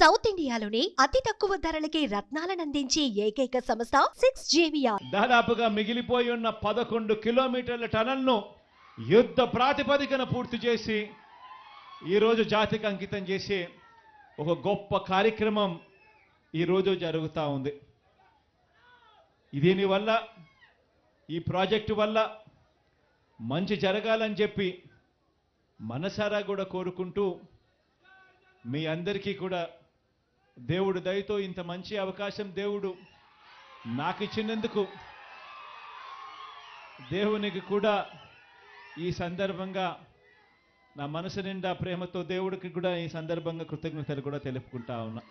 South ఇండియాలోని అతి తక్కువ ధరలకి రత్నాలను అందించే ఏకైక సంస్థ 6JVR. దాదాపుగా మిగిలిపోయి ఉన్న 11 కిలోమీటర్ల టనల్ను యుద్ధ ప్రాతిపదికన పూర్తి చేసి ఈరోజు జాతికి అంకితం చేసే ఒక గొప్ప కార్యక్రమం ఈరోజు జరుగుతూ ఉంది. దీనివల్ల ఈ ప్రాజెక్టు వల్ల మంచి జరగాలని చెప్పి మనసారా కూడా కోరుకుంటూ మీ అందరికీ కూడా దేవుడు దయతో ఇంత మంచి అవకాశం దేవుడు నాకు ఇచ్చినందుకు దేవునికి కూడా ఈ సందర్భంగా నా మనసు నిండా ప్రేమతో దేవుడికి కూడా ఈ సందర్భంగా కృతజ్ఞతలు కూడా తెలుపుకుంటా ఉన్నా.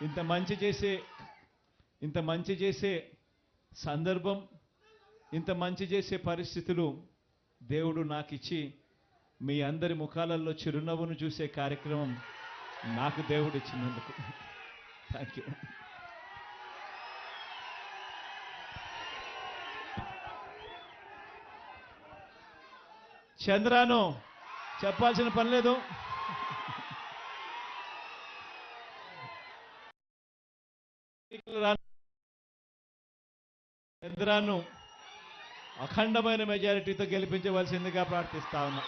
ఇంత మంచి చేసే సందర్భం, ఇంత మంచి చేసే పరిస్థితులు దేవుడు నాకు ఇచ్చి మీ అందరి ముఖాలలో చిరునవ్వును చూసే కార్యక్రమం నాకు దేవుడు ఇచ్చినందుకు థ్యాంక్ యూ. చంద్రాను చెప్పాల్సిన పని లేదు. చంద్రాను అఖండమైన మెజారిటీతో గెలిపించవలసిందిగా ప్రార్థిస్తా ఉన్నా.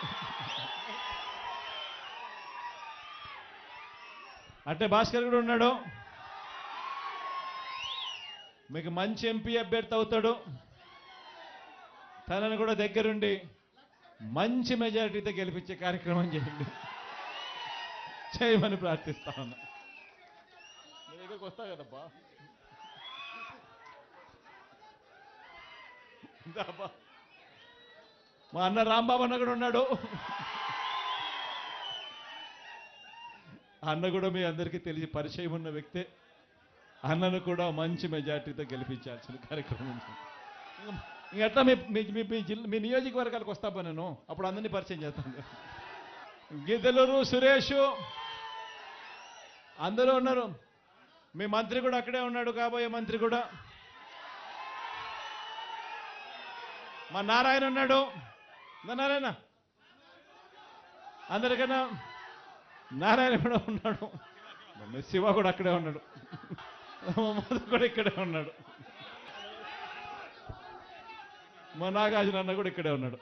అంటే భాస్కర్ కూడా ఉన్నాడు, మీకు మంచి ఎంపీ అభ్యర్థి అవుతాడు. తనను కూడా దగ్గరుండి మంచి మెజారిటీతో గెలిపించే కార్యక్రమం చేయండి, చేయమని ప్రార్థిస్తా ఉన్నా. మీ దగ్గరకు వస్తా కదబ్బా, మా అన్న రాంబాబు అన్న కూడా ఉన్నాడు. అన్న కూడా మీ అందరికీ తెలిసి పరిచయం ఉన్న వ్యక్తే. అన్నను కూడా మంచి మెజార్టీతో గెలిపించాల్సిన కార్యక్రమం. ఇంకట్లా మీ నియోజకవర్గాలకు వస్తాపా నేను, అప్పుడు అందరినీ పరిచయం చేస్తాను. గిద్దలూరు సురేష్ అందరూ ఉన్నారు. మీ మంత్రి కూడా అక్కడే ఉన్నాడు, కాబోయే మంత్రి కూడా. మా నారాయణ ఉన్నాడు, నారాయణ అందరికన్నా నారాయణ కూడా ఉన్నాడు. శివ కూడా అక్కడే ఉన్నాడు, మధు కూడా ఇక్కడే ఉన్నాడు, మా నాగార్జున అన్న కూడా ఇక్కడే ఉన్నాడు.